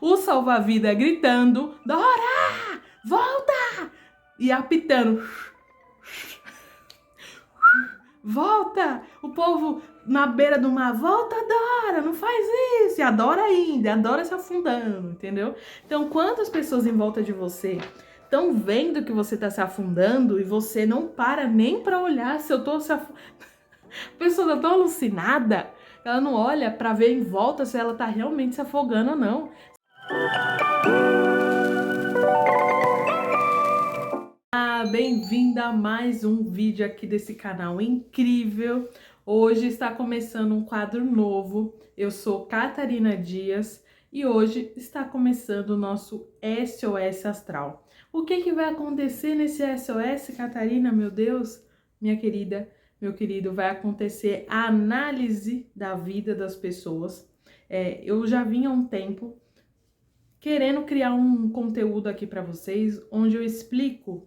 O salva-vida gritando, Dora, volta! E apitando, volta! O povo na beira do mar, volta, Dora, não faz isso! E a Dora ainda, a Dora se afundando, entendeu? Então, quantas pessoas em volta de você estão vendo que você está se afundando e você não para nem para olhar se eu tô se afundando? A pessoa tá tão alucinada, ela não olha para ver em volta se ela tá realmente se afogando ou não. Bem-vinda a mais um vídeo aqui desse canal incrível. Hoje está começando um quadro novo. Eu sou Catarina Dias e hoje está começando o nosso SOS Astral. O que vai acontecer nesse SOS, Catarina? Meu Deus, minha querida, meu querido, vai acontecer a análise da vida das pessoas. Eu já vinha há um tempo querendo criar um conteúdo aqui para vocês, onde eu explico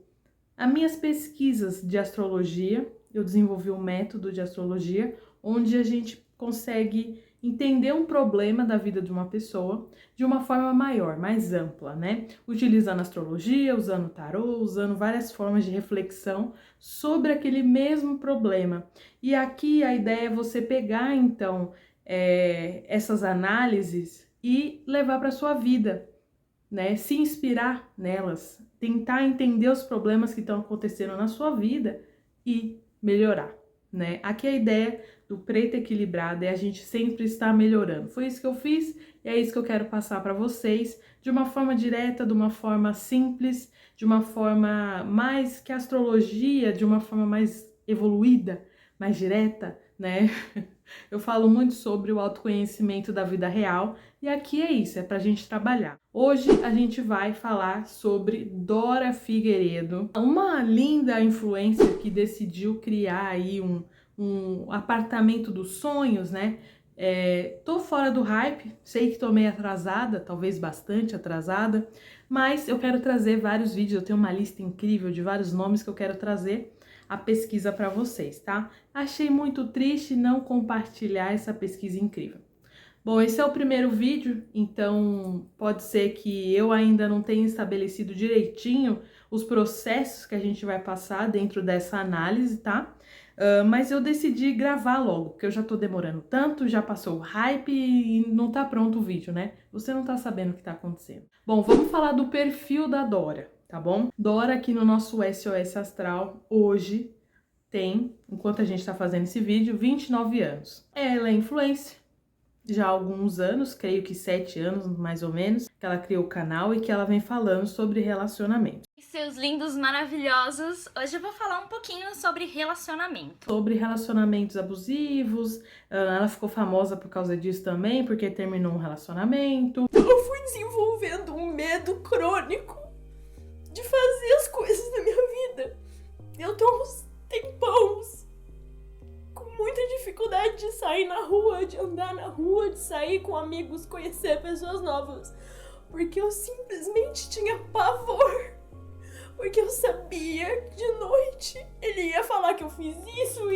as minhas pesquisas de astrologia. Eu desenvolvi um método de astrologia, onde a gente consegue entender um problema da vida de uma pessoa de uma forma maior, mais ampla, né? Utilizando astrologia, usando tarô, usando várias formas de reflexão sobre aquele mesmo problema. E aqui a ideia é você pegar, então, essas análises e levar para sua vida, né? Se inspirar nelas, tentar entender os problemas que estão acontecendo na sua vida e melhorar, né? Aqui a ideia do preto equilibrado é a gente sempre estar melhorando. Foi isso que eu fiz e é isso que eu quero passar para vocês, de uma forma direta, de uma forma simples, de uma forma mais que a astrologia, de uma forma mais evoluída, mais direta, né? Eu falo muito sobre o autoconhecimento da vida real e aqui é isso, é pra gente trabalhar. Hoje a gente vai falar sobre Dora Figueiredo, uma linda influencer que decidiu criar aí um apartamento dos sonhos, né? Tô fora do hype, sei que tô meio atrasada, talvez bastante atrasada, mas eu quero trazer vários vídeos, eu tenho uma lista incrível de vários nomes que eu quero trazer a pesquisa para vocês, tá? Achei muito triste não compartilhar essa pesquisa incrível. Bom, esse é o primeiro vídeo, então pode ser que eu ainda não tenha estabelecido direitinho os processos que a gente vai passar dentro dessa análise, tá? Mas eu decidi gravar logo, porque eu já tô demorando tanto, já passou o hype e não tá pronto o vídeo, né? Você não tá sabendo o que tá acontecendo. Bom, vamos falar do perfil da Dora, tá bom? Dora aqui no nosso SOS Astral hoje tem, enquanto a gente tá fazendo esse vídeo, 29 anos. Ela é influencer já há alguns anos, creio que 7 anos mais ou menos, que ela criou o canal e que ela vem falando sobre relacionamento. Seus lindos, maravilhosos, hoje eu vou falar um pouquinho sobre relacionamento. Sobre relacionamentos abusivos, ela ficou famosa por causa disso também, porque terminou um relacionamento. Eu fui desenvolvendo um medo crônico de fazer as coisas na minha vida. Eu tô uns tempãos com muita dificuldade de sair na rua, de andar na rua, de sair com amigos, conhecer pessoas novas. Porque eu simplesmente tinha pavor. Porque eu sabia que de noite ele ia falar que eu fiz isso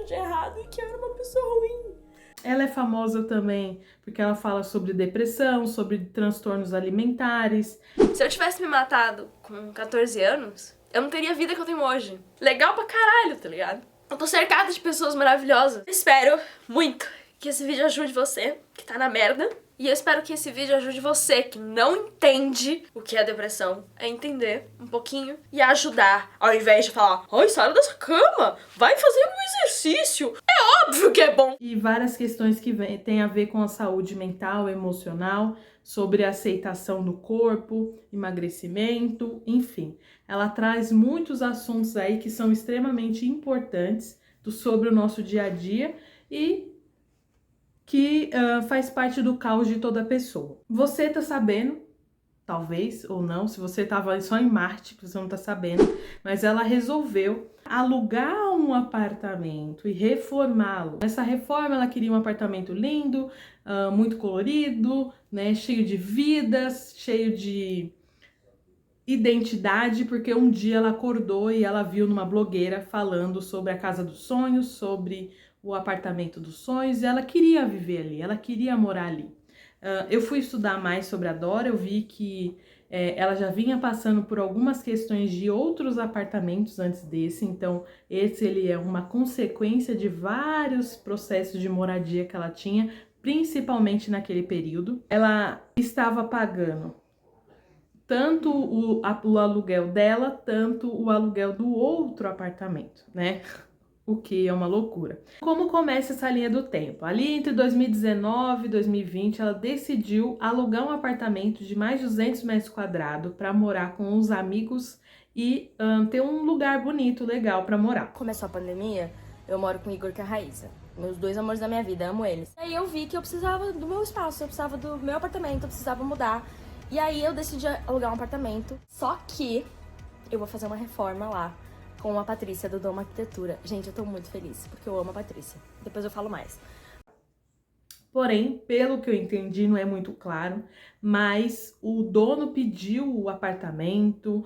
de errado e que eu era uma pessoa ruim. Ela é famosa também porque ela fala sobre depressão, sobre transtornos alimentares. Se eu tivesse me matado com 14 anos, eu não teria a vida que eu tenho hoje. Legal pra caralho, tá ligado? Eu tô cercada de pessoas maravilhosas. Espero muito que esse vídeo ajude você, que tá na merda. E eu espero que esse vídeo ajude você, que não entende o que é depressão, a entender um pouquinho e a ajudar. Ao invés de falar, ai, sai dessa cama, vai fazer um exercício. É óbvio que é bom. E várias questões que têm a ver com a saúde mental, emocional, sobre a aceitação do corpo, emagrecimento, enfim. Ela traz muitos assuntos aí que são extremamente importantes sobre o nosso dia a dia e que faz parte do caos de toda pessoa. Você tá sabendo, talvez ou não, se você tava só em Marte, você não tá sabendo, mas ela resolveu alugar um apartamento e reformá-lo. Nessa reforma ela queria um apartamento lindo, muito colorido, né, cheio de vidas, cheio de identidade, porque um dia ela acordou e ela viu numa blogueira falando sobre a casa dos sonhos, sobre o apartamento dos sonhos, e ela queria viver ali, ela queria morar ali. Eu fui estudar mais sobre a Dora, eu vi que ela já vinha passando por algumas questões de outros apartamentos antes desse, então esse ele é uma consequência de vários processos de moradia que ela tinha, principalmente naquele período. Ela estava pagando tanto o aluguel dela, tanto o aluguel do outro apartamento, né? O que é uma loucura. Como começa essa linha do tempo? Ali entre 2019 e 2020, ela decidiu alugar um apartamento de mais de 200 metros quadrados para morar com os amigos e ter um lugar bonito, legal para morar. Começou a pandemia, eu moro com o Igor e com a Raíssa. Meus dois amores da minha vida, amo eles. Aí eu vi que eu precisava do meu espaço, eu precisava do meu apartamento, eu precisava mudar. E aí eu decidi alugar um apartamento. Só que eu vou fazer uma reforma lá com a Patrícia do Doma Arquitetura. Gente, eu tô muito feliz, porque eu amo a Patrícia. Depois eu falo mais. Porém, pelo que eu entendi, não é muito claro, mas o dono pediu o apartamento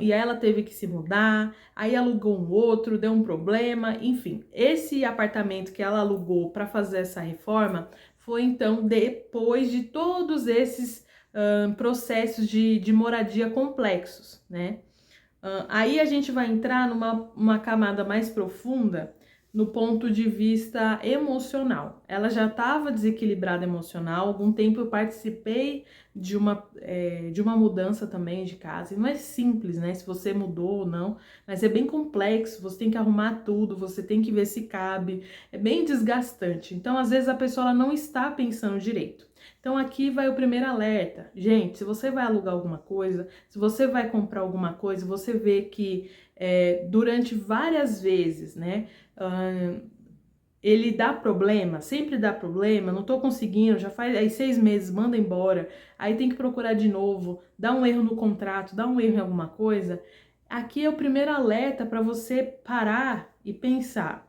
e aí ela teve que se mudar, aí alugou um outro, deu um problema, enfim. Esse apartamento que ela alugou para fazer essa reforma foi então depois de todos esses processos de moradia complexos, né? Aí a gente vai entrar numa camada mais profunda no ponto de vista emocional. Ela já estava desequilibrada emocional. Algum tempo eu participei de uma mudança também de casa. E não é simples, né? Se você mudou ou não, mas é bem complexo. Você tem que arrumar tudo, você tem que ver se cabe. É bem desgastante. Então, às vezes, a pessoa ela não está pensando direito. Então aqui vai o primeiro alerta. Gente, se você vai alugar alguma coisa, se você vai comprar alguma coisa, você vê que durante várias vezes, né, ele dá problema, sempre dá problema, não tô conseguindo, já faz aí 6 meses, manda embora, aí tem que procurar de novo, dá um erro no contrato, dá um erro em alguma coisa. Aqui é o primeiro alerta para você parar e pensar.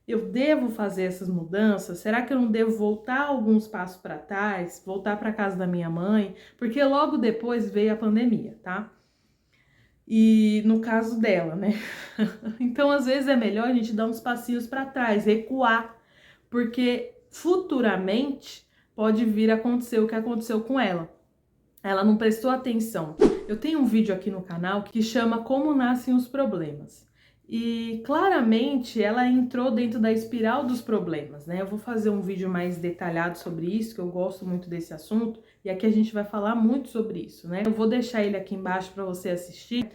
Eu devo fazer essas mudanças? Será que eu não devo voltar alguns passos para trás? Voltar para casa da minha mãe? Porque logo depois veio a pandemia, tá? E no caso dela, né? Então, às vezes é melhor a gente dar uns passinhos para trás, recuar, porque futuramente pode vir a acontecer o que aconteceu com ela. Ela não prestou atenção. Eu tenho um vídeo aqui no canal que chama Como Nascem os Problemas. E claramente ela entrou dentro da espiral dos problemas, né? Eu vou fazer um vídeo mais detalhado sobre isso, que eu gosto muito desse assunto, e aqui a gente vai falar muito sobre isso, né? Eu vou deixar ele aqui embaixo para você assistir.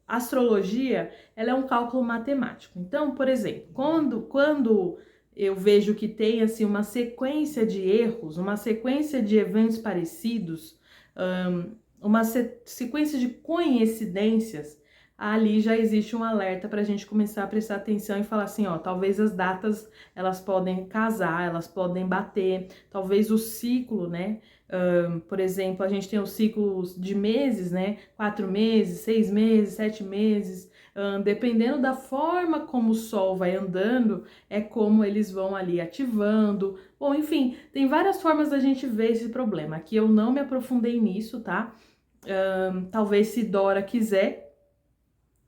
Astrologia, ela é um cálculo matemático. Então, por exemplo, quando eu vejo que tem assim uma sequência de erros, uma sequência de eventos parecidos, uma sequência de coincidências, ali já existe um alerta para a gente começar a prestar atenção e falar assim, ó, talvez as datas elas podem casar, elas podem bater, talvez o ciclo, né? Por exemplo, a gente tem os ciclos de meses, né? 4 meses, 6 meses, 7 meses. Dependendo da forma como o Sol vai andando, é como eles vão ali ativando. Bom, enfim, tem várias formas da gente ver esse problema. Aqui eu não me aprofundei nisso, tá? Talvez se Dora quiser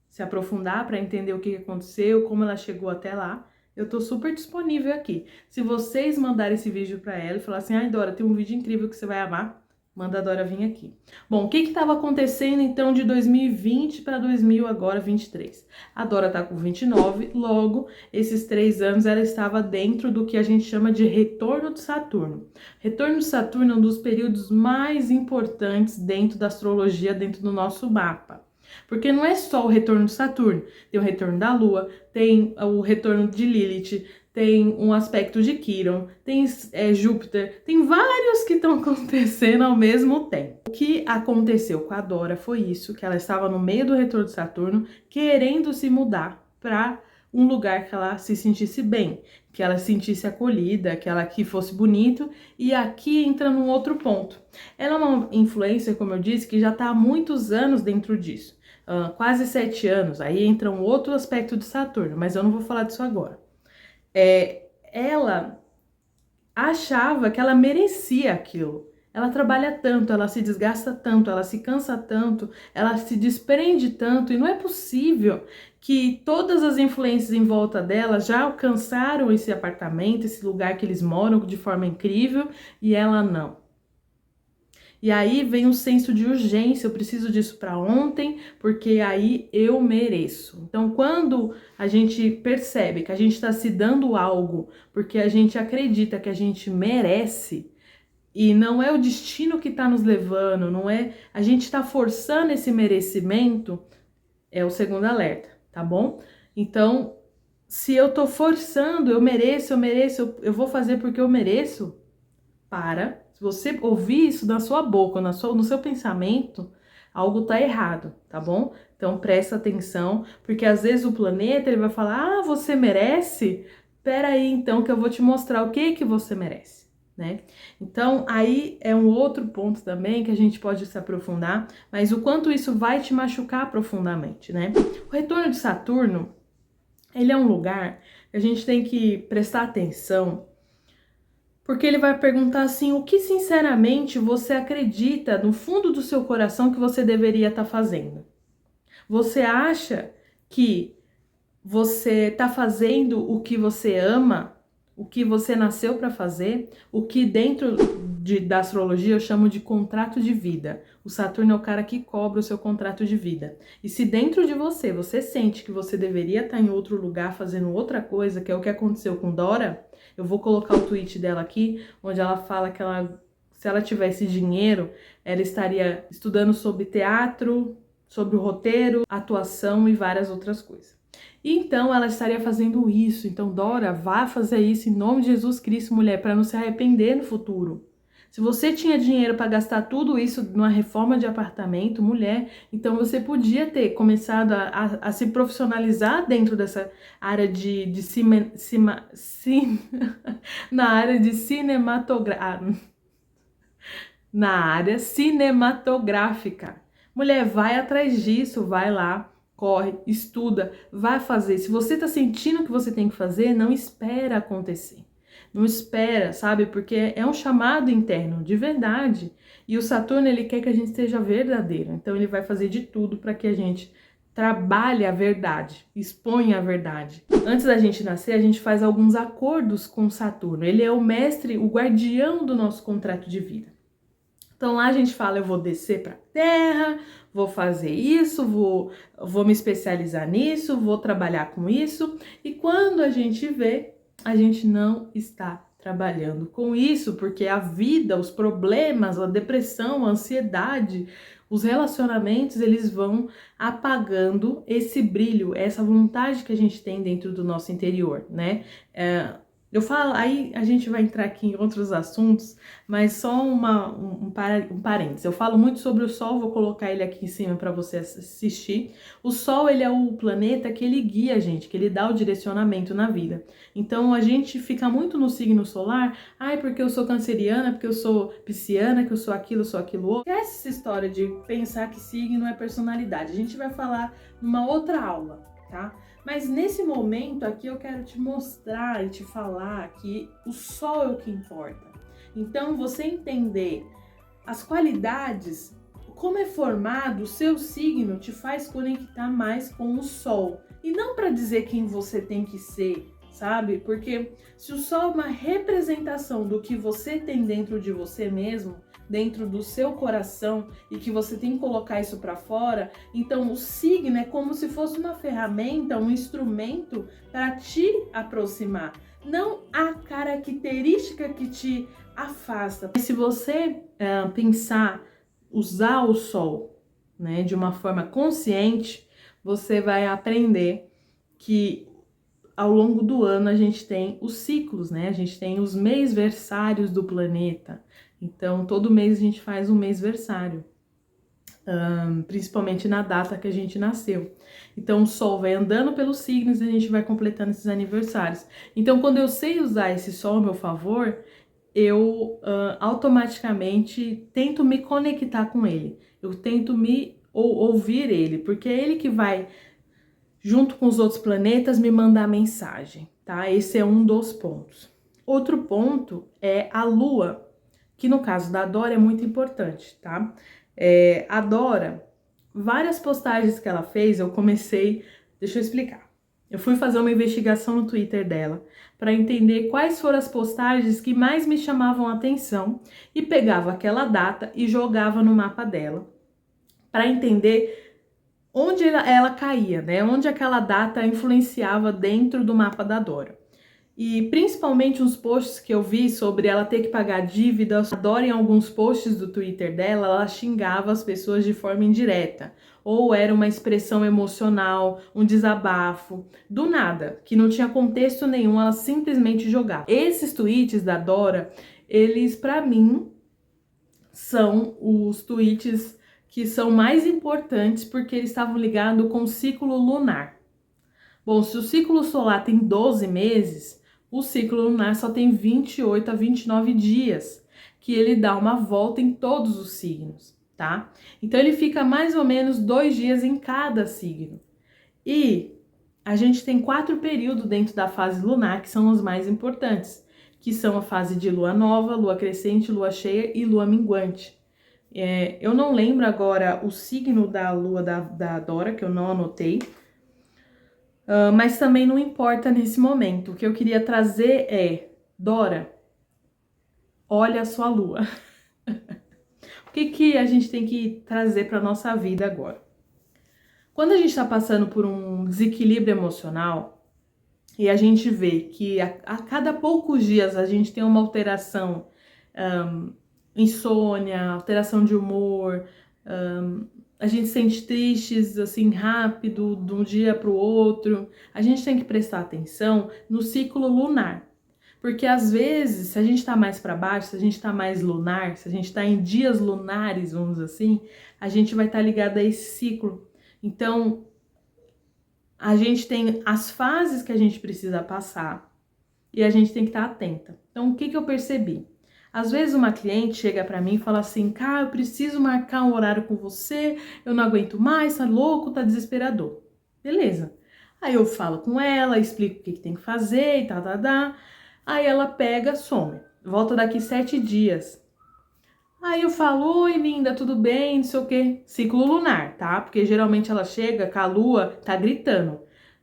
se aprofundar para entender o que aconteceu, como ela chegou até lá, eu tô super disponível aqui. Se vocês mandarem esse vídeo para ela e falar assim, ai Dora, tem um vídeo incrível que você vai amar, manda a Dora vir aqui. Bom, o que estava acontecendo então de 2020 para 2023? A Dora tá com 29, logo, esses 3 anos ela estava dentro do que a gente chama de retorno de Saturno. Retorno de Saturno é um dos períodos mais importantes dentro da astrologia, dentro do nosso mapa. Porque não é só o retorno de Saturno, tem o retorno da Lua, tem o retorno de Lilith, tem um aspecto de Quiron, tem Júpiter, tem vários que estão acontecendo ao mesmo tempo. O que aconteceu com a Dora foi isso, que ela estava no meio do retorno de Saturno, querendo se mudar para um lugar que ela se sentisse bem, que ela se sentisse acolhida, que fosse bonito, e aqui entra num outro ponto. Ela é uma influencer, como eu disse, que já está há muitos anos dentro disso. Quase 7 anos, aí entra um outro aspecto de Saturno, mas eu não vou falar disso agora. Ela achava que ela merecia aquilo, ela trabalha tanto, ela se desgasta tanto, ela se cansa tanto, ela se desprende tanto, e não é possível que todas as influências em volta dela já alcançaram esse apartamento, esse lugar que eles moram de forma incrível, e ela não. E aí vem um senso de urgência, eu preciso disso para ontem, porque aí eu mereço. Então, quando a gente percebe que a gente está se dando algo porque a gente acredita que a gente merece, e não é o destino que está nos levando, não é a gente está forçando esse merecimento, é o segundo alerta, tá bom? Então, se eu tô forçando, eu mereço, eu vou fazer porque eu mereço, para. Se você ouvir isso da sua boca, no seu pensamento, algo tá errado, tá bom? Então presta atenção, porque às vezes o planeta ele vai falar: ah, você merece? Pera aí então que eu vou te mostrar o que você merece, né? Então aí é um outro ponto também que a gente pode se aprofundar, mas o quanto isso vai te machucar profundamente, né? O retorno de Saturno, ele é um lugar que a gente tem que prestar atenção, porque ele vai perguntar assim: o que sinceramente você acredita no fundo do seu coração que você deveria estar fazendo? Você acha que você está fazendo o que você ama, o que você nasceu para fazer, o que dentro da astrologia eu chamo de contrato de vida? O Saturno é o cara que cobra o seu contrato de vida. E se dentro de você sente que você deveria estar em outro lugar fazendo outra coisa, que é o que aconteceu com Dora, eu vou colocar o tweet dela aqui, onde ela fala que se ela tivesse dinheiro, ela estaria estudando sobre teatro, sobre o roteiro, atuação e várias outras coisas. Então ela estaria fazendo isso. Então, Dora, vá fazer isso em nome de Jesus Cristo, mulher, para não se arrepender no futuro. Se você tinha dinheiro para gastar tudo isso numa reforma de apartamento, mulher, então você podia ter começado a se profissionalizar dentro dessa área na área de na área cinematográfica. Mulher, vai atrás disso, vai lá, corre, estuda, vai fazer. Se você tá sentindo que você tem que fazer, não espera acontecer. Não espera, sabe? Porque é um chamado interno, de verdade. E o Saturno, ele quer que a gente seja verdadeiro. Então, ele vai fazer de tudo para que a gente trabalhe a verdade, exponha a verdade. Antes da gente nascer, a gente faz alguns acordos com Saturno. Ele é o mestre, o guardião do nosso contrato de vida. Então lá a gente fala: eu vou descer para a Terra, vou fazer isso, vou me especializar nisso, vou trabalhar com isso. E quando a gente vê, a gente não está trabalhando com isso, porque a vida, os problemas, a depressão, a ansiedade, os relacionamentos, eles vão apagando esse brilho, essa vontade que a gente tem dentro do nosso interior, né? Eu falo, aí a gente vai entrar aqui em outros assuntos, mas só um parênteses. Eu falo muito sobre o Sol, vou colocar ele aqui em cima para você assistir. O Sol, ele é o planeta que ele guia a gente, que ele dá o direcionamento na vida. Então a gente fica muito no signo solar: ai, porque eu sou canceriana, porque eu sou pisciana, que eu sou aquilo outro. Essa história de pensar que signo é personalidade, a gente vai falar numa outra aula, tá? Mas nesse momento aqui eu quero te mostrar e te falar que o Sol é o que importa. Então você entender as qualidades, como é formado o seu signo, te faz conectar mais com o Sol. E não para dizer quem você tem que ser, sabe? Porque se o Sol é uma representação do que você tem dentro de você mesmo, dentro do seu coração, e que você tem que colocar isso para fora, então o signo é como se fosse uma ferramenta, um instrumento para te aproximar, não a característica que te afasta. Se você pensar, usar o Sol, né, de uma forma consciente, você vai aprender que ao longo do ano a gente tem os ciclos, né? A gente tem os mêsversários do planeta. Então, todo mês a gente faz um mêsversário, principalmente na data que a gente nasceu. Então, o Sol vai andando pelos signos e a gente vai completando esses aniversários. Então, quando eu sei usar esse Sol ao meu favor, eu automaticamente tento me conectar com ele. Eu tento ouvir ele, porque é ele que vai, junto com os outros planetas, me mandar mensagem, tá? Esse é um dos pontos. Outro ponto é a Lua. que no caso da Dora é muito importante, tá? A Dora, várias postagens que ela fez, deixa eu explicar. Eu fui fazer uma investigação no Twitter dela para entender quais foram as postagens que mais me chamavam a atenção e pegava aquela data e jogava no mapa dela para entender onde ela caía, né? Onde aquela data influenciava dentro do mapa da Dora. E principalmente uns posts que eu vi sobre ela ter que pagar dívidas. A Dora, em alguns posts do Twitter dela, ela xingava as pessoas de forma indireta. Ou era uma expressão emocional, um desabafo, do nada, que não tinha contexto nenhum, ela simplesmente jogava. Esses tweets da Dora, eles, pra mim, são os tweets que são mais importantes porque eles estavam ligados com o ciclo lunar. Bom, se o ciclo solar tem 12 meses, o ciclo lunar só tem 28 a 29 dias, que ele dá uma volta em todos os signos, tá? Então ele fica mais ou menos 2 dias em cada signo. E a gente tem 4 períodos dentro da fase lunar que são os mais importantes, que são a fase de lua nova, lua crescente, lua cheia e lua minguante. Eu não lembro agora o signo da lua da Dora, que eu não anotei, mas também não importa nesse momento. O que eu queria trazer é, Dora, olha a sua lua. O que a gente tem que trazer para nossa vida agora? Quando a gente está passando por um desequilíbrio emocional e a gente vê que a cada poucos dias a gente tem uma alteração, insônia, alteração de humor, a gente se sente tristes assim rápido de um dia para o outro, a gente tem que prestar atenção no ciclo lunar. Porque às vezes, se a gente está mais para baixo, se a gente está mais lunar, se a gente está em dias lunares, vamos dizer assim, a gente vai estar ligado a esse ciclo. Então, a gente tem as fases que a gente precisa passar e a gente tem que estar atenta. Então, o que eu percebi? Às vezes uma cliente chega para mim e fala assim, cara, eu preciso marcar um horário com você, eu não aguento mais, tá louco, tá desesperador. Beleza. Aí eu falo com ela, explico o que tem que fazer e tal. Aí ela pega, some. Volta daqui 7 dias. Aí eu falo, oi linda, tudo bem, não sei o quê. Ciclo lunar, tá? Porque geralmente ela chega com a lua, tá gritando.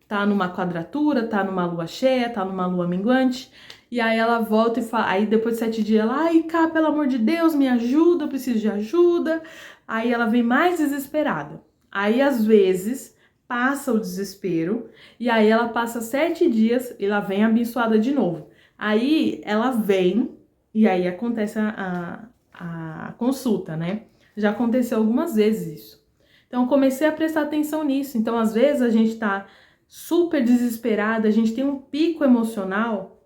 Tá numa quadratura, tá numa lua cheia, tá numa lua minguante. E aí ela volta e fala, aí depois de 7 dias ela, ai cá, pelo amor de Deus, me ajuda, eu preciso de ajuda. Aí ela vem mais desesperada. Aí às vezes passa o desespero e aí ela passa 7 dias e ela vem abençoada de novo. Aí ela vem e aí acontece a consulta, né? Já aconteceu algumas vezes isso. Então eu comecei a prestar atenção nisso. Então às vezes a gente tá super desesperada, a gente tem um pico emocional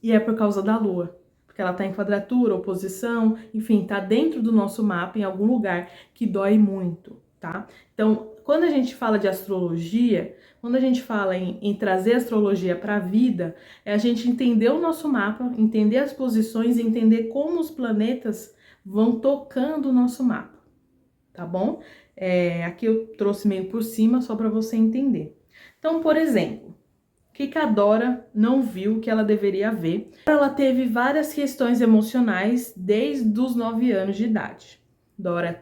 e é por causa da lua. Porque ela tá em quadratura, oposição, enfim, tá dentro do nosso mapa em algum lugar que dói muito, tá? Então, quando a gente fala de astrologia, quando a gente fala em trazer a astrologia para a vida, é a gente entender o nosso mapa, entender as posições, entender como os planetas vão tocando o nosso mapa, tá bom? Aqui eu trouxe meio por cima só para você entender. Então, por exemplo, o que a Dora não viu que ela deveria ver? Ela teve várias questões emocionais desde os 9 anos de idade. Dora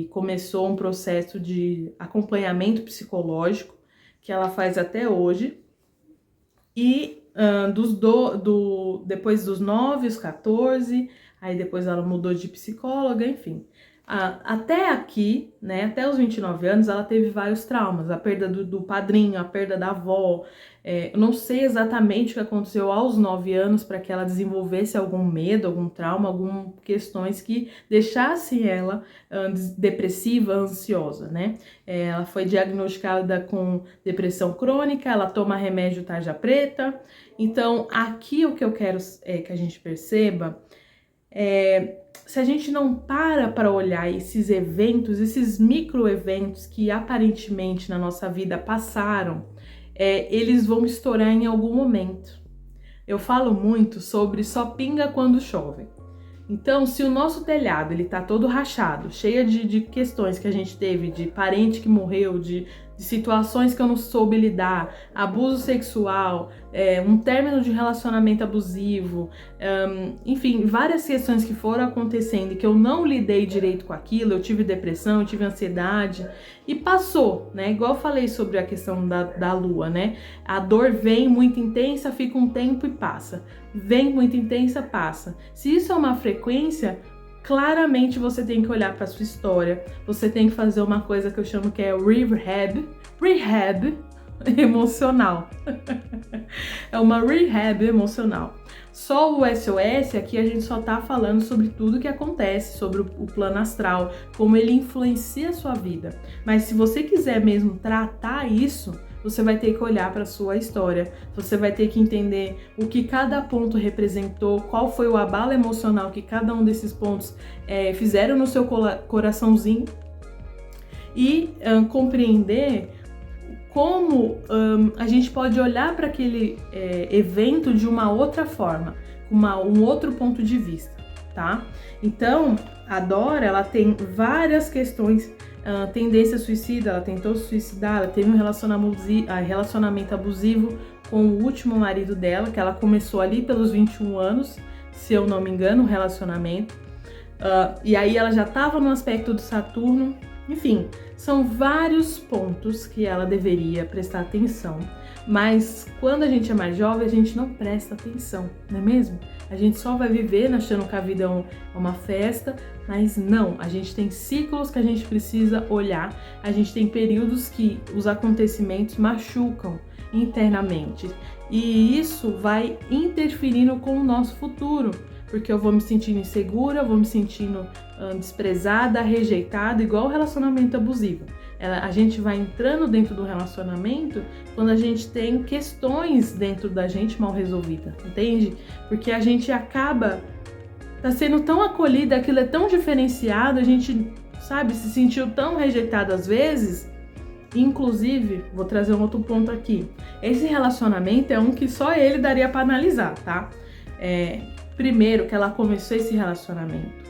começou um processo de acompanhamento psicológico que ela faz até hoje. E depois dos 9, os 14, aí depois ela mudou de psicóloga, enfim. Até aqui, né, até os 29 anos, ela teve vários traumas. A perda do padrinho, a perda da avó. Eu não sei exatamente o que aconteceu aos 9 anos para que ela desenvolvesse algum medo, algum trauma, algumas questões que deixassem ela depressiva, ansiosa, né? Ela foi diagnosticada com depressão crônica, ela toma remédio tarja preta. Então, aqui o que eu quero que a gente perceba se a gente não para olhar esses eventos, esses microeventos que aparentemente na nossa vida passaram, eles vão estourar em algum momento. Eu falo muito sobre só pinga quando chove. Então, se o nosso telhado ele tá todo rachado, cheio de questões que a gente teve, de parente que morreu, de de situações que eu não soube lidar, abuso sexual, um término de relacionamento abusivo, enfim, várias questões que foram acontecendo e que eu não lidei direito com aquilo, eu tive depressão, eu tive ansiedade e passou, né? Igual eu falei sobre a questão da lua, né? A dor vem muito intensa, fica um tempo e passa. Vem muito intensa, passa. Se isso é uma frequência, claramente você tem que olhar para sua história, você tem que fazer uma coisa que eu chamo que é rehab emocional. É uma rehab emocional. Só o SOS aqui a gente só tá falando sobre tudo que acontece, sobre o plano astral, como ele influencia a sua vida. Mas se você quiser mesmo tratar isso, você vai ter que olhar para sua história, você vai ter que entender o que cada ponto representou, qual foi o abalo emocional que cada um desses pontos fizeram no seu coraçãozinho e compreender como a gente pode olhar para aquele evento de uma outra forma, com um outro ponto de vista, tá? Então, a Dora, ela tem várias questões, tendência suicida, ela tentou se suicidar, ela teve um relacionamento abusivo com o último marido dela, que ela começou ali pelos 21 anos, se eu não me engano, o relacionamento. E aí ela já estava no aspecto do Saturno. Enfim, são vários pontos que ela deveria prestar atenção, mas quando a gente é mais jovem, a gente não presta atenção, não é mesmo? A gente só vai viver achando que a vida é uma festa, mas não, a gente tem ciclos que a gente precisa olhar, a gente tem períodos que os acontecimentos machucam internamente, e isso vai interferindo com o nosso futuro, porque eu vou me sentindo insegura, vou me sentindo desprezada, rejeitada, igual o relacionamento abusivo. A gente vai entrando dentro do relacionamento quando a gente tem questões dentro da gente mal resolvidas, entende? Porque a gente acaba sendo tão acolhida, aquilo é tão diferenciado, a gente, sabe, se sentiu tão rejeitado às vezes. Inclusive, vou trazer um outro ponto aqui. Esse relacionamento é um que só ele daria para analisar, tá? Primeiro que ela começou esse relacionamento,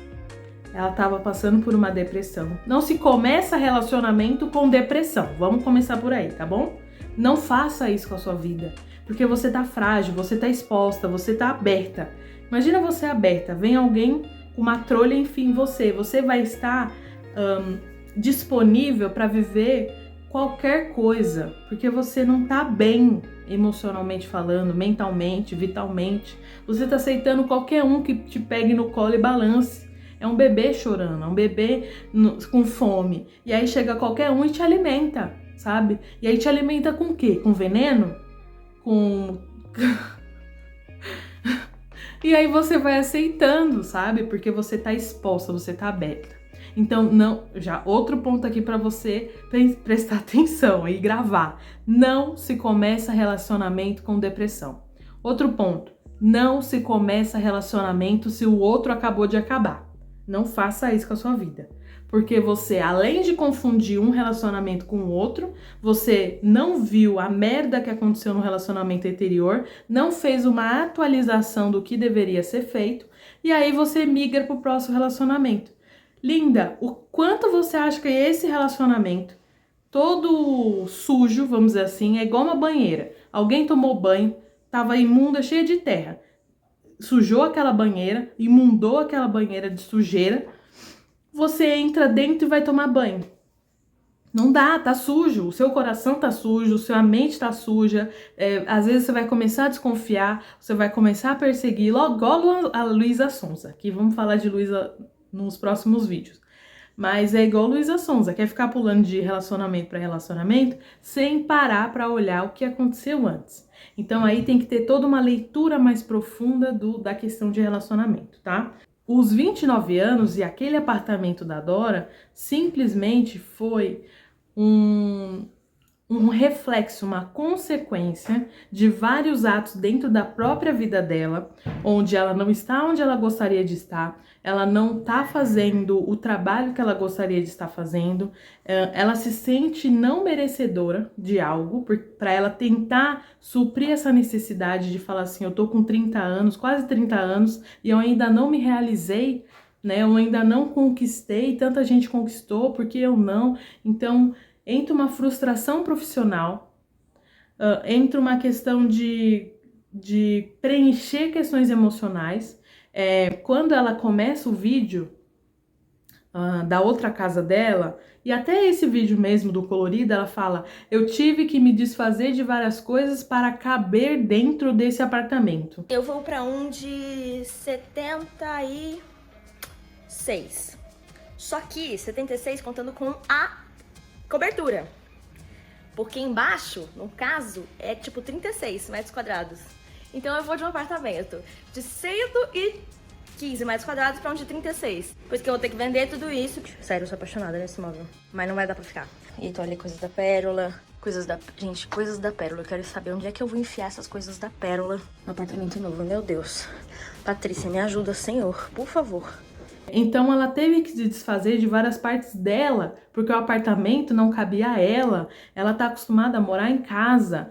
ela estava passando por uma depressão. Não se começa relacionamento com depressão. Vamos começar por aí, tá bom? Não faça isso com a sua vida, porque você tá frágil, você tá exposta, você tá aberta. Imagina você aberta, vem alguém com uma trolha, enfim, você vai estar disponível para viver qualquer coisa, porque você não tá bem emocionalmente falando, mentalmente, vitalmente. Você tá aceitando qualquer um que te pegue no colo e balance. É um bebê chorando, é um bebê com fome. E aí chega qualquer um e te alimenta, sabe? E aí te alimenta com o quê? Com veneno? E aí você vai aceitando, sabe? Porque você tá exposta, você tá aberta. Então, não, já outro ponto aqui para você prestar atenção e gravar. Não se começa relacionamento com depressão. Outro ponto, não se começa relacionamento se o outro acabou de acabar. Não faça isso com a sua vida. Porque você, além de confundir um relacionamento com o outro, você não viu a merda que aconteceu no relacionamento anterior, não fez uma atualização do que deveria ser feito, e aí você migra pro próximo relacionamento. Linda, o quanto você acha que esse relacionamento, todo sujo, vamos dizer assim, é igual uma banheira. Alguém tomou banho, tava imunda, cheia de terra. Sujou aquela banheira, imundou aquela banheira de sujeira. Você entra dentro e vai tomar banho. Não dá, tá sujo. O seu coração tá sujo, sua mente tá suja. Às vezes você vai começar a desconfiar, você vai começar a perseguir. Logo a Luísa Sonza, que vamos falar de Luísa nos próximos vídeos. Mas é igual Luísa Sonza, quer ficar pulando de relacionamento para relacionamento sem parar para olhar o que aconteceu antes. Então aí tem que ter toda uma leitura mais profunda da questão de relacionamento, tá? Os 29 anos e aquele apartamento da Dora simplesmente foi um reflexo, uma consequência de vários atos dentro da própria vida dela, onde ela não está onde ela gostaria de estar, ela não está fazendo o trabalho que ela gostaria de estar fazendo, ela se sente não merecedora de algo, para ela tentar suprir essa necessidade de falar assim, eu tô com 30 anos, quase 30 anos, e eu ainda não me realizei, né? Eu ainda não conquistei, tanta gente conquistou, porque eu não? Então, entra uma frustração profissional, entra uma questão de preencher questões emocionais. Quando ela começa o vídeo da outra casa dela, e até esse vídeo mesmo do colorido, ela fala: eu tive que me desfazer de várias coisas para caber dentro desse apartamento. Eu vou pra um de 76. Só que 76 contando com a cobertura. Porque embaixo, no caso, é tipo 36 metros quadrados. Então eu vou de um apartamento de 115 metros quadrados pra um de 36. Pois que eu vou ter que vender tudo isso. Sério, eu sou apaixonada nesse móvel. Mas não vai dar pra ficar. E tô ali coisas da Pérola. Gente, coisas da Pérola. Eu quero saber onde é que eu vou enfiar essas coisas da Pérola no apartamento novo. Meu Deus. Patrícia, me ajuda, Senhor. Por favor. Então ela teve que se desfazer de várias partes dela, porque o apartamento não cabia a ela. Ela tá acostumada a morar em casa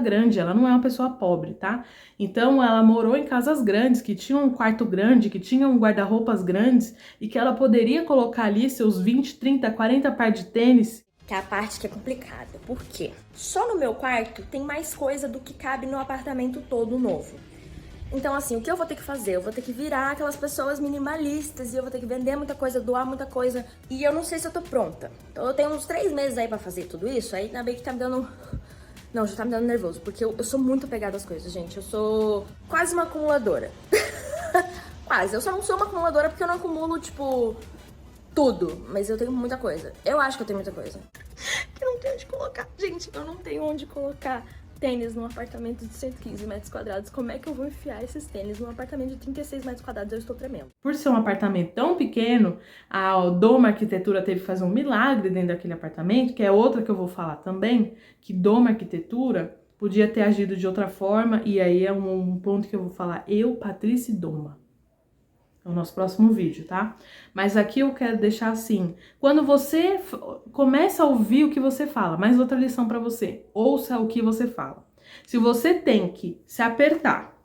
grande, ela não é uma pessoa pobre, tá? Então ela morou em casas grandes, que tinham um quarto grande, que tinham guarda-roupas grandes, e que ela poderia colocar ali seus 20, 30, 40 par de tênis. Que é a parte que é complicada. Por quê? Só no meu quarto tem mais coisa do que cabe no apartamento todo novo. Então, assim, o que eu vou ter que fazer? Eu vou ter que virar aquelas pessoas minimalistas e eu vou ter que vender muita coisa, doar muita coisa. E eu não sei se eu tô pronta. Então, eu tenho uns 3 meses aí pra fazer tudo isso. Aí, ainda bem que tá me dando... Não, já tá me dando nervoso. Porque eu sou muito apegada às coisas, gente. Eu sou quase uma acumuladora. Quase. Eu só não sou uma acumuladora porque eu não acumulo, tipo, tudo. Mas eu tenho muita coisa. Eu acho que eu tenho muita coisa. Eu não tenho onde colocar. Gente, eu não tenho onde colocar tênis num apartamento de 115 metros quadrados. Como é que eu vou enfiar esses tênis num apartamento de 36 metros quadrados? Eu estou tremendo. Por ser um apartamento tão pequeno, a Doma Arquitetura teve que fazer um milagre dentro daquele apartamento, que é outra que eu vou falar também, que Doma Arquitetura podia ter agido de outra forma, e aí é um ponto que eu vou falar, eu, Patrícia e Doma. É o nosso próximo vídeo, tá? Mas aqui eu quero deixar assim, quando você começa a ouvir o que você fala, mais outra lição pra você, ouça o que você fala. Se você tem que se apertar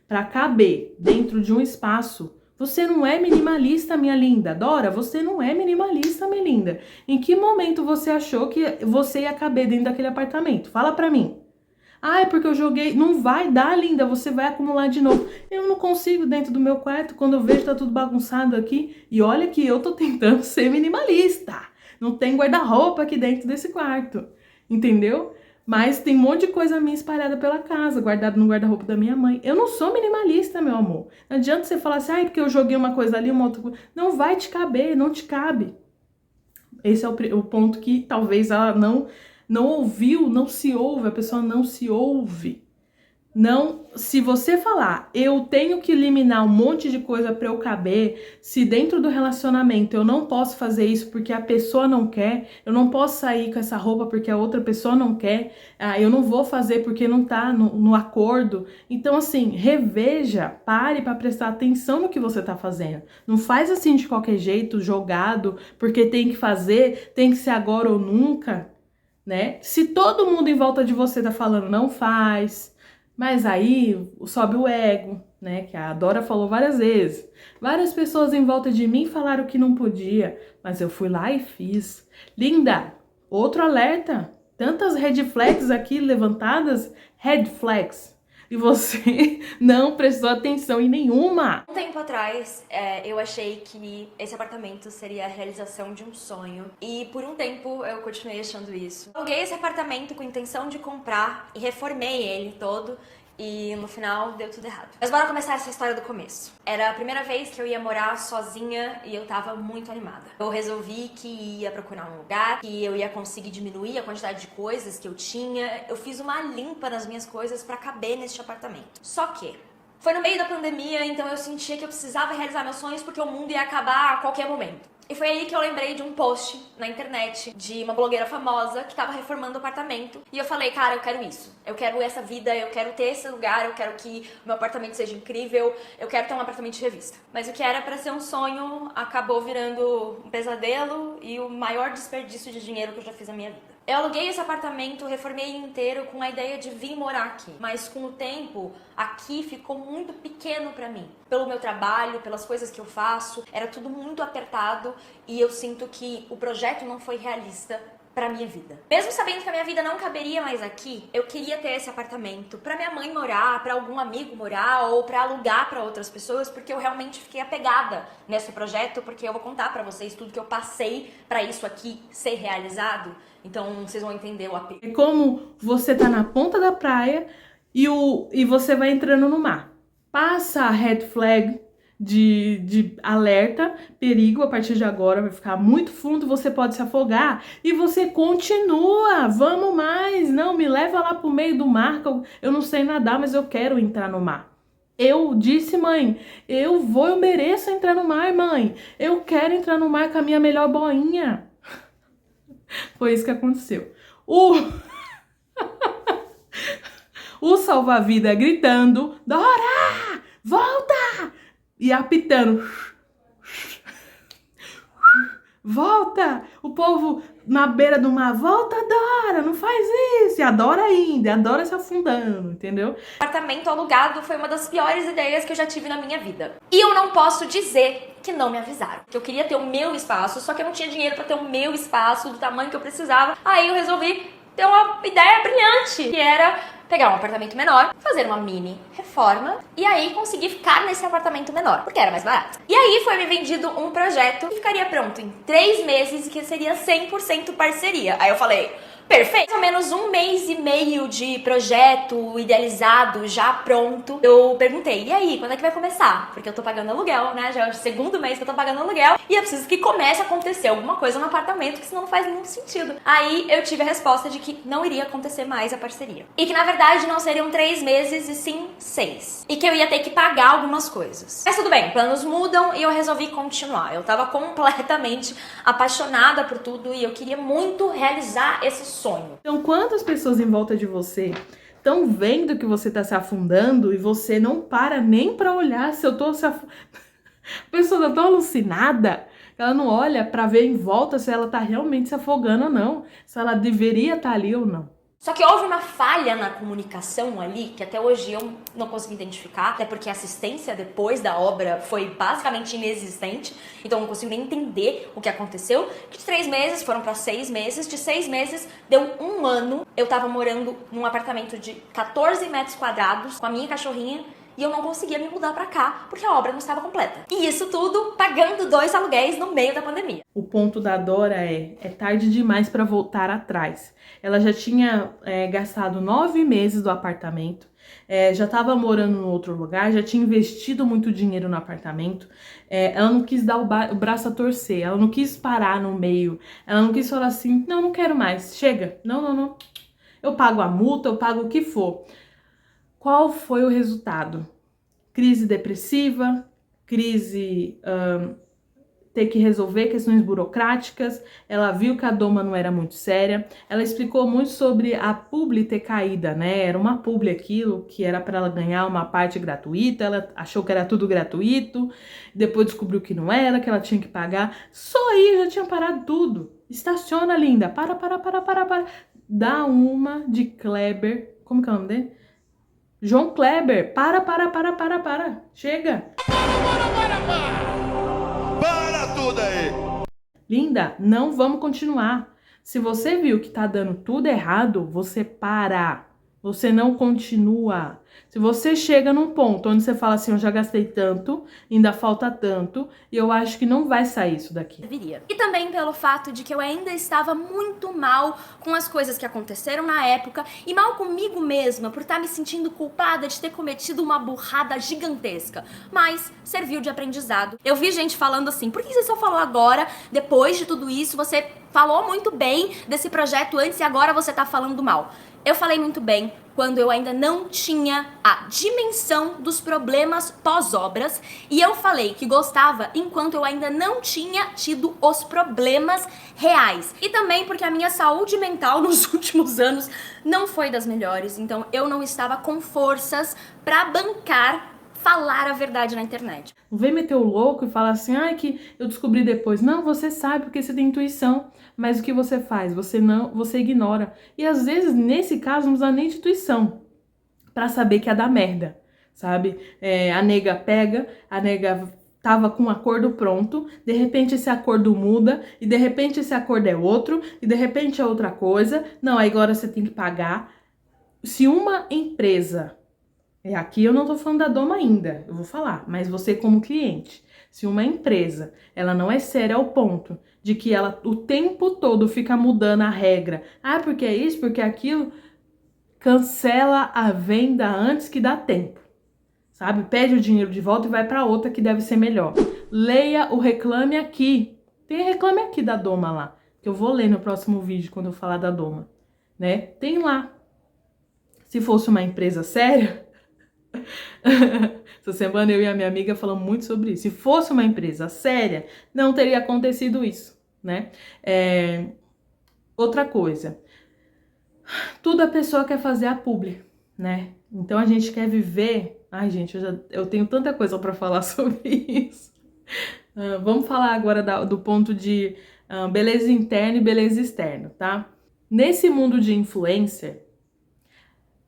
pra caber dentro de um espaço, você não é minimalista, minha linda. Dora, você não é minimalista, minha linda. Em que momento você achou que você ia caber dentro daquele apartamento? Fala pra mim. Ah, é porque eu joguei. Não vai dar, linda, você vai acumular de novo. Eu não consigo dentro do meu quarto, quando eu vejo tá tudo bagunçado aqui. E olha que eu tô tentando ser minimalista. Não tem guarda-roupa aqui dentro desse quarto, entendeu? Mas tem um monte de coisa minha espalhada pela casa, guardada no guarda-roupa da minha mãe. Eu não sou minimalista, meu amor. Não adianta você falar assim, ah, é porque eu joguei uma coisa ali, uma outra coisa. Não vai te caber, não te cabe. Esse é o ponto que talvez ela não ouviu, não se ouve, a pessoa não se ouve. Não, se você falar, eu tenho que eliminar um monte de coisa para eu caber, se dentro do relacionamento eu não posso fazer isso porque a pessoa não quer, eu não posso sair com essa roupa porque a outra pessoa não quer, eu não vou fazer porque não tá no acordo. Então, assim, reveja, pare para prestar atenção no que você tá fazendo. Não faz assim de qualquer jeito, jogado, porque tem que fazer, tem que ser agora ou nunca, né? Se todo mundo em volta de você tá falando, não faz. Mas aí sobe o ego, né? Que a Dora falou várias vezes. Várias pessoas em volta de mim falaram que não podia, mas eu fui lá e fiz. Linda, outro alerta. Tantas red flags aqui levantadas, red flags. E você não prestou atenção em nenhuma. Um tempo atrás, eu achei que esse apartamento seria a realização de um sonho. E por um tempo eu continuei achando isso. Aluguei esse apartamento com a intenção de comprar e reformei ele todo. E no final deu tudo errado. Mas bora começar essa história do começo. Era a primeira vez que eu ia morar sozinha e eu tava muito animada. Eu resolvi que ia procurar um lugar, que eu ia conseguir diminuir a quantidade de coisas que eu tinha. Eu fiz uma limpa nas minhas coisas pra caber neste apartamento. Só que foi no meio da pandemia, então eu sentia que eu precisava realizar meus sonhos porque o mundo ia acabar a qualquer momento. E foi aí que eu lembrei de um post na internet de uma blogueira famosa que tava reformando o apartamento. E eu falei, cara, eu quero isso. Eu quero essa vida, eu quero ter esse lugar, eu quero que o meu apartamento seja incrível, eu quero ter um apartamento de revista. Mas o que era pra ser um sonho acabou virando um pesadelo e o maior desperdício de dinheiro que eu já fiz na minha vida. Eu aluguei esse apartamento, reformei ele inteiro com a ideia de vir morar aqui. Mas com o tempo, aqui ficou muito pequeno pra mim. Pelo meu trabalho, pelas coisas que eu faço, era tudo muito apertado e eu sinto que o projeto não foi realista pra minha vida. Mesmo sabendo que a minha vida não caberia mais aqui, eu queria ter esse apartamento pra minha mãe morar, pra algum amigo morar ou pra alugar pra outras pessoas, porque eu realmente fiquei apegada nesse projeto, porque eu vou contar pra vocês tudo que eu passei pra isso aqui ser realizado. Então vocês vão entender o apego. É como você tá na ponta da praia e você vai entrando no mar. Passa a red flag de alerta, perigo, a partir de agora vai ficar muito fundo, você pode se afogar, e você continua, vamos mais, não, me leva lá pro meio do mar, que eu não sei nadar, mas eu quero entrar no mar. Eu disse, mãe, eu mereço entrar no mar, mãe, eu quero entrar no mar com a minha melhor boinha. Foi isso que aconteceu. O salva-vida gritando, Dora, volta! E apitando. Volta! O povo na beira do mar, volta, Dora, não faz isso. E a Dora indo, a Dora se afundando, entendeu? O apartamento alugado foi uma das piores ideias que eu já tive na minha vida. E eu não posso dizer que não me avisaram. Que eu queria ter o meu espaço, só que eu não tinha dinheiro pra ter o meu espaço do tamanho que eu precisava. Aí eu resolvi ter uma ideia brilhante, que era pegar um apartamento menor, fazer uma mini reforma e aí conseguir ficar nesse apartamento menor, porque era mais barato. E aí foi me vendido um projeto que ficaria pronto em 3 meses e que seria 100% parceria. Aí eu falei, perfeito! Mais ou menos 1 mês e meio de projeto idealizado, já pronto. Eu perguntei, e aí, quando é que vai começar? Porque eu tô pagando aluguel, né? Já é o 2º mês que eu tô pagando aluguel e eu preciso que comece a acontecer alguma coisa no apartamento, que senão não faz nenhum sentido. Aí eu tive a resposta de que não iria acontecer mais a parceria. E que na verdade não seriam 3 meses e sim 6. E que eu ia ter que pagar algumas coisas. Mas tudo bem, planos mudam e eu resolvi continuar. Eu tava completamente apaixonada por tudo e eu queria muito realizar esse sonho. Então, quantas pessoas em volta de você estão vendo que você tá se afundando e você não para nem pra olhar se eu tô se afundando? A pessoa tá tão alucinada que ela não olha pra ver em volta se ela tá realmente se afogando ou não, se ela deveria estar ali ou não. Só que houve uma falha na comunicação ali, que até hoje eu não consegui identificar, até porque a assistência depois da obra foi basicamente inexistente, então eu não consigo nem entender o que aconteceu. De 3 meses foram para 6 meses, de 6 meses deu 1 ano, eu tava morando num apartamento de 14 metros quadrados com a minha cachorrinha, e eu não conseguia me mudar pra cá, porque a obra não estava completa. E isso tudo pagando 2 aluguéis no meio da pandemia. O ponto da Dora é tarde demais para voltar atrás. Ela já tinha gastado 9 meses do apartamento, já estava morando em outro lugar, já tinha investido muito dinheiro no apartamento, ela não quis dar o braço a torcer, ela não quis parar no meio, ela não quis falar assim, não quero mais, chega, não, eu pago a multa, eu pago o que for. Qual foi o resultado? Crise depressiva, crise ter que resolver questões burocráticas, ela viu que a doma não era muito séria, ela explicou muito sobre a publi ter caída, né? Era uma publi aquilo, que era para ela ganhar uma parte gratuita, ela achou que era tudo gratuito, depois descobriu que não era, que ela tinha que pagar, só aí já tinha parado tudo. Estaciona, linda, para. Dá uma de Kleber, como que é o nome dele? João Kleber, para, chega. Para tudo aí. Linda, não vamos continuar. Se você viu que tá dando tudo errado, você para. Você não continua. Se você chega num ponto onde você fala assim, eu já gastei tanto, ainda falta tanto, e eu acho que não vai sair isso daqui. E também pelo fato de que eu ainda estava muito mal com as coisas que aconteceram na época e mal comigo mesma por estar me sentindo culpada de ter cometido uma burrada gigantesca. Mas serviu de aprendizado. Eu vi gente falando assim, por que você só falou agora, depois de tudo isso, você falou muito bem desse projeto antes e agora você tá falando mal. Eu falei muito bem quando eu ainda não tinha a dimensão dos problemas pós-obras e eu falei que gostava enquanto eu ainda não tinha tido os problemas reais. E também porque a minha saúde mental nos últimos anos não foi das melhores, então eu não estava com forças pra bancar falar a verdade na internet. Não vem meter o louco e falar assim, que eu descobri depois. Não, você sabe porque você tem intuição, mas o que você faz? Você ignora. E às vezes, nesse caso, não usa nem de intuição pra saber que ia dar merda, sabe? A nega pega, a nega tava com um acordo pronto, de repente esse acordo muda, e de repente esse acordo é outro, e de repente é outra coisa. Não, aí agora você tem que pagar. Se uma empresa, aqui eu não tô falando da Doma ainda, eu vou falar, mas você como cliente, se uma empresa, ela não é séria ao ponto de que ela o tempo todo fica mudando a regra, porque é isso, porque é aquilo, cancela a venda antes que dá tempo. Sabe? Pede o dinheiro de volta e vai para outra que deve ser melhor. Leia o Reclame Aqui. Tem Reclame Aqui da Doma lá, que eu vou ler no próximo vídeo quando eu falar da Doma, né? Tem lá. Se fosse uma empresa séria, essa semana eu e a minha amiga falamos muito sobre isso. Se fosse uma empresa séria, não teria acontecido isso, né? Outra coisa, tudo a pessoa quer fazer a publi, né? Então a gente quer viver. Ai, gente, eu tenho tanta coisa para falar sobre isso. Vamos falar agora do ponto de beleza interna e beleza externa, tá? Nesse mundo de influencer,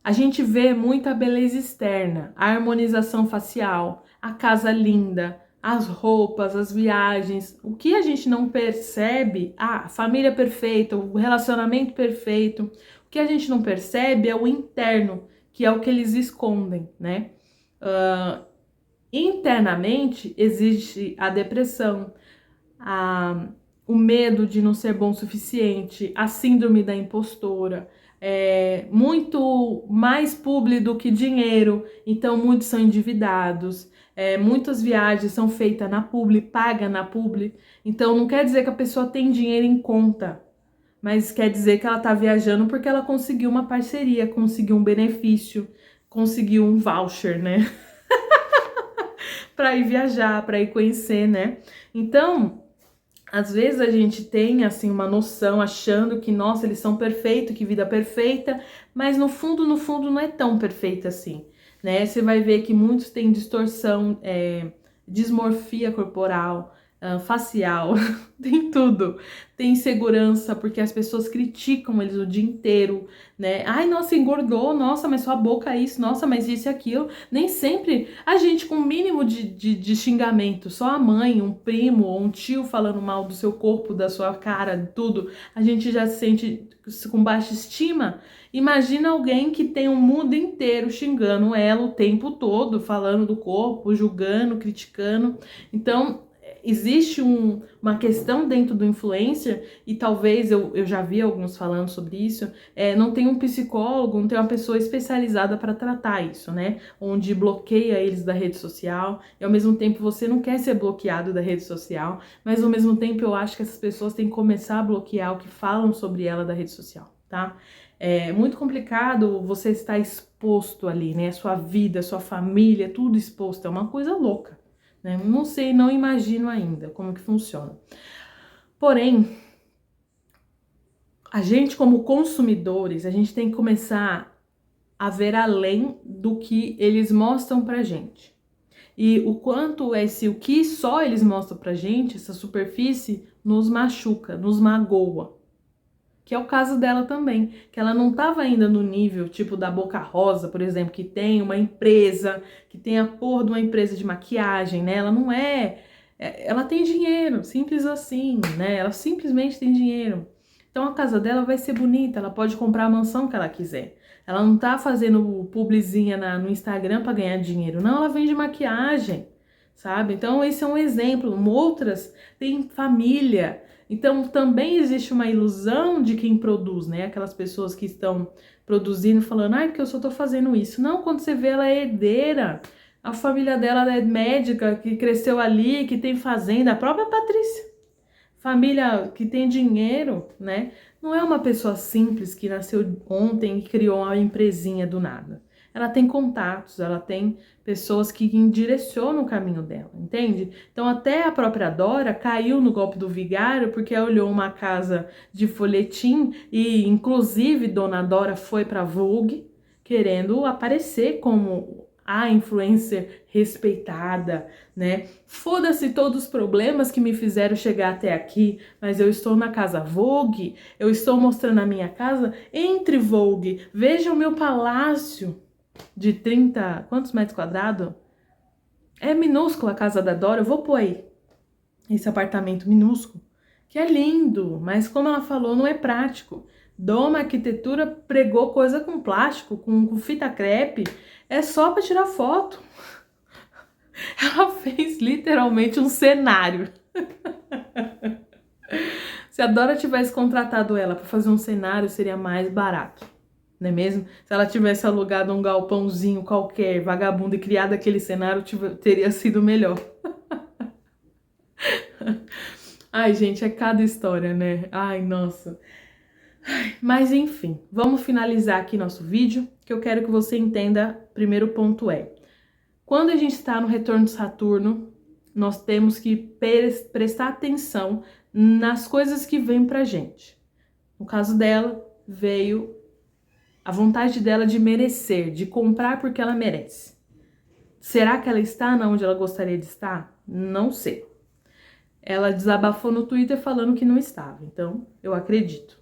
a gente vê muita beleza externa, a harmonização facial, a casa linda, as roupas, as viagens. O que a gente não percebe, a família perfeita, o relacionamento perfeito. O que a gente não percebe é o interno, que é o que eles escondem, né? Internamente existe a depressão, o medo de não ser bom o suficiente, a síndrome da impostora, muito mais publi do que dinheiro, então muitos são endividados, muitas viagens são feitas na publi, paga na publi, então não quer dizer que a pessoa tem dinheiro em conta, mas quer dizer que ela tá viajando porque ela conseguiu uma parceria, conseguiu um benefício, conseguiu um voucher, né? Para ir viajar, para ir conhecer, né? Então, às vezes a gente tem, assim, uma noção, achando que, nossa, eles são perfeitos, que vida perfeita, mas no fundo não é tão perfeita assim, né? Você vai ver que muitos têm distorção, dismorfia corporal, facial, tem tudo. Tem insegurança, porque as pessoas criticam eles o dia inteiro, né? Ai, nossa, engordou, nossa, mas sua boca é isso, nossa, mas isso e aquilo. Nem sempre a gente com o mínimo de xingamento, só a mãe, um primo ou um tio falando mal do seu corpo, da sua cara, de tudo, a gente já se sente com baixa estima. Imagina alguém que tem um mundo inteiro xingando ela o tempo todo, falando do corpo, julgando, criticando. Então, existe uma questão dentro do influencer, e talvez eu já vi alguns falando sobre isso, não tem um psicólogo, não tem uma pessoa especializada para tratar isso, né? Onde bloqueia eles da rede social, e ao mesmo tempo você não quer ser bloqueado da rede social, mas ao mesmo tempo eu acho que essas pessoas têm que começar a bloquear o que falam sobre ela da rede social, tá? É muito complicado você estar exposto ali, né? Sua vida, sua família, tudo exposto, é uma coisa louca. Não sei, não imagino ainda como que funciona. Porém, a gente como consumidores, a gente tem que começar a ver além do que eles mostram pra gente. E o quanto o que só eles mostram pra gente, essa superfície, nos machuca, nos magoa. Que é o caso dela também, que ela não estava ainda no nível tipo da Boca Rosa, por exemplo, que tem uma empresa, que tem a porra de uma empresa de maquiagem, né? Ela não ela tem dinheiro, simples assim, né? Ela simplesmente tem dinheiro. Então a casa dela vai ser bonita, ela pode comprar a mansão que ela quiser. Ela não tá fazendo publizinha no Instagram para ganhar dinheiro, não, ela vende maquiagem, sabe? Então esse é um exemplo. Outras têm família. Então, também existe uma ilusão de quem produz, né? Aquelas pessoas que estão produzindo, falando, porque eu só tô fazendo isso. Não, quando você vê ela é herdeira, a família dela é médica, que cresceu ali, que tem fazenda, a própria Patrícia. Família que tem dinheiro, né? Não é uma pessoa simples que nasceu ontem e criou uma empresinha do nada. Ela tem contatos, ela tem pessoas que direcionam o caminho dela, entende? Então até a própria Dora caiu no golpe do vigário porque ela olhou uma casa de folhetim e inclusive Dona Dora foi pra Vogue querendo aparecer como a influencer respeitada, né? Foda-se todos os problemas que me fizeram chegar até aqui, mas eu estou na casa Vogue, eu estou mostrando a minha casa, entre Vogue, veja o meu palácio de 30, quantos metros quadrados? É minúscula a casa da Dora, eu vou pôr aí esse apartamento minúsculo, que é lindo, mas como ela falou, não é prático. Doma Arquitetura pregou coisa com plástico, com fita crepe, é só para tirar foto. Ela fez literalmente um cenário. Se a Dora tivesse contratado ela para fazer um cenário, seria mais barato, não é mesmo? Se ela tivesse alugado um galpãozinho qualquer, vagabundo, e criado aquele cenário, teria sido melhor. Ai, gente, é cada história, né? Ai, nossa. Mas enfim, vamos finalizar aqui nosso vídeo, que eu quero que você entenda. Primeiro ponto é, quando a gente está no retorno de Saturno, nós temos que prestar atenção nas coisas que vêm pra gente. No caso dela, veio a vontade dela de merecer, de comprar porque ela merece. Será que ela está onde ela gostaria de estar? Não sei. Ela desabafou no Twitter falando que não estava, então eu acredito.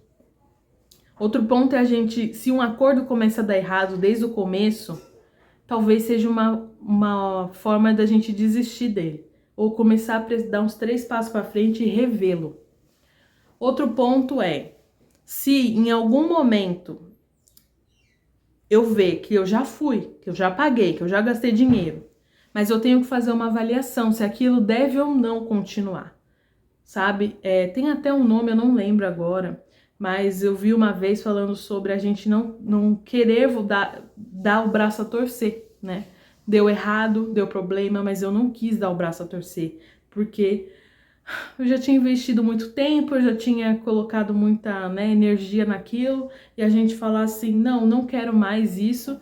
Outro ponto é se um acordo começa a dar errado desde o começo, talvez seja uma forma da gente desistir dele, ou começar a dar uns 3 passos para frente e revê-lo. Outro ponto é, se em algum momento eu ver que eu já fui, que eu já paguei, que eu já gastei dinheiro, mas eu tenho que fazer uma avaliação se aquilo deve ou não continuar, sabe? Tem até um nome, eu não lembro agora, mas eu vi uma vez falando sobre a gente não querer dar o braço a torcer, né? Deu errado, deu problema, mas eu não quis dar o braço a torcer, porque eu já tinha investido muito tempo, eu já tinha colocado muita, né, energia naquilo, e a gente falar assim, não quero mais isso,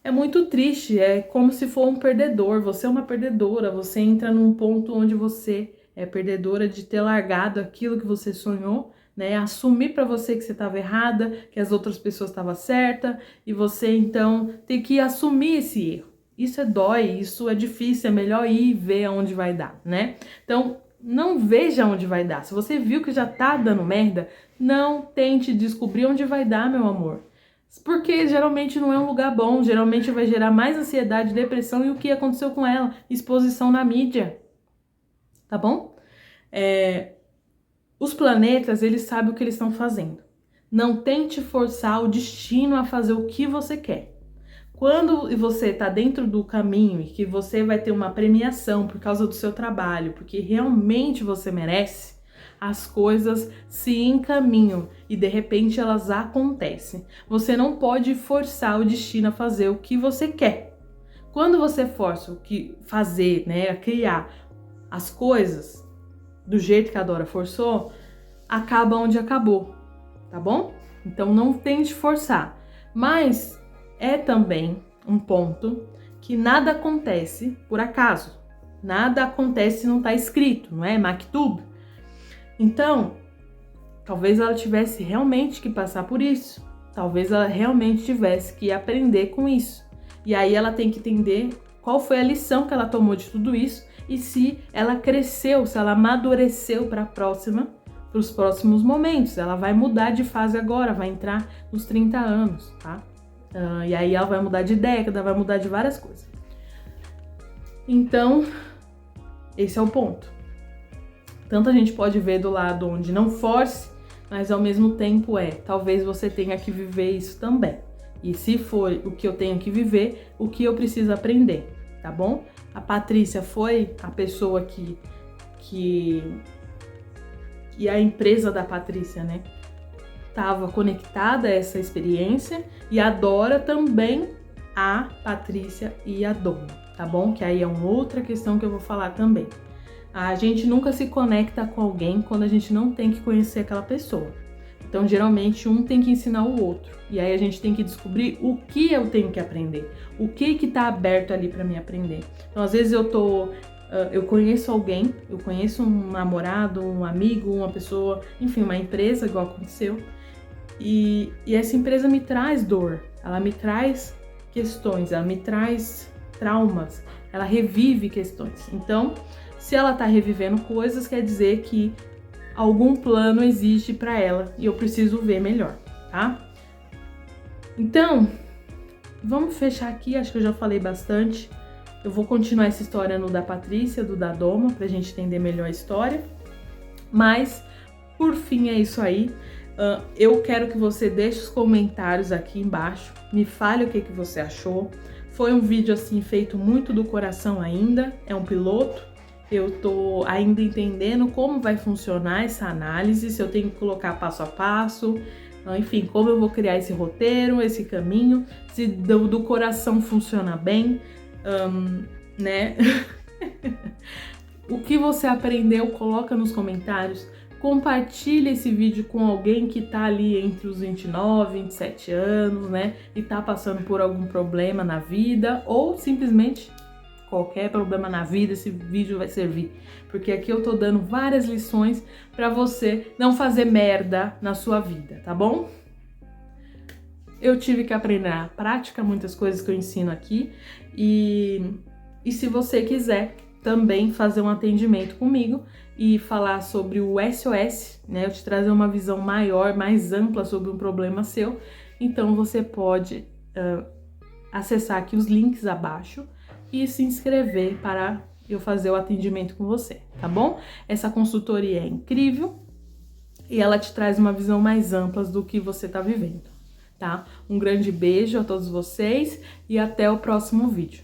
é muito triste, é como se for um perdedor, você é uma perdedora, você entra num ponto onde você é perdedora de ter largado aquilo que você sonhou, né, assumir para você que você estava errada, que as outras pessoas estavam certas, e você então tem que assumir esse erro. Isso dói, isso é difícil, é melhor ir e ver aonde vai dar, né? Então, não veja onde vai dar. Se você viu que já tá dando merda, não tente descobrir onde vai dar, meu amor. Porque geralmente não é um lugar bom, geralmente vai gerar mais ansiedade, depressão, e o que aconteceu com ela? Exposição na mídia, tá bom? Os planetas, eles sabem o que eles estão fazendo. Não tente forçar o destino a fazer o que você quer. Quando você está dentro do caminho e que você vai ter uma premiação por causa do seu trabalho, porque realmente você merece, as coisas se encaminham e de repente elas acontecem. Você não pode forçar o destino a fazer o que você quer. Quando você força o que fazer, né, a criar as coisas do jeito que a Dora forçou, acaba onde acabou, tá bom? Então não tente forçar. Mas é também um ponto que nada acontece por acaso. Nada acontece se não está escrito, não é? Maktub. Então, talvez ela tivesse realmente que passar por isso. Talvez ela realmente tivesse que aprender com isso. E aí ela tem que entender qual foi a lição que ela tomou de tudo isso e se ela cresceu, se ela amadureceu para os próximos momentos. Ela vai mudar de fase agora, vai entrar nos 30 anos, tá? E aí ela vai mudar de década, vai mudar de várias coisas. Então, esse é o ponto. Tanto a gente pode ver do lado onde não force, mas ao mesmo tempo talvez você tenha que viver isso também. E se for o que eu tenho que viver, o que eu preciso aprender, tá bom? A Patrícia foi a pessoa que a empresa da Patrícia, né, estava conectada a essa experiência, e a Dora também, a Patrícia e a Doma, tá bom? Que aí é uma outra questão que eu vou falar também. A gente nunca se conecta com alguém quando a gente não tem que conhecer aquela pessoa. Então, geralmente, um tem que ensinar o outro. E aí a gente tem que descobrir o que eu tenho que aprender. O que tá aberto ali para mim aprender. Então, às vezes eu conheço alguém, eu conheço um namorado, um amigo, uma pessoa, enfim, uma empresa, igual aconteceu. E essa empresa me traz dor, ela me traz questões, ela me traz traumas, ela revive questões. Então, se ela tá revivendo coisas, quer dizer que algum plano existe para ela e eu preciso ver melhor, tá? Então, vamos fechar aqui, acho que eu já falei bastante. Eu vou continuar essa história no da Patrícia, do da Doma, pra gente entender melhor a história. Mas, por fim, é isso aí. Eu quero que você deixe os comentários aqui embaixo, me fale o que você achou. Foi um vídeo assim feito muito do coração ainda, é um piloto. Eu tô ainda entendendo como vai funcionar essa análise, se eu tenho que colocar passo a passo, enfim, como eu vou criar esse roteiro, esse caminho, se do coração funciona bem, né? O que você aprendeu, coloca nos comentários. Compartilhe esse vídeo com alguém que tá ali entre os 29, 27 anos, né? E tá passando por algum problema na vida, ou simplesmente qualquer problema na vida, esse vídeo vai servir. Porque aqui eu tô dando várias lições pra você não fazer merda na sua vida, tá bom? Eu tive que aprender na prática muitas coisas que eu ensino aqui. E se você quiser também fazer um atendimento comigo e falar sobre o SOS, né? Eu te trazer uma visão maior, mais ampla sobre um problema seu. Então você pode acessar aqui os links abaixo e se inscrever para eu fazer o atendimento com você, tá bom? Essa consultoria é incrível e ela te traz uma visão mais ampla do que você tá vivendo, tá? Um grande beijo a todos vocês e até o próximo vídeo.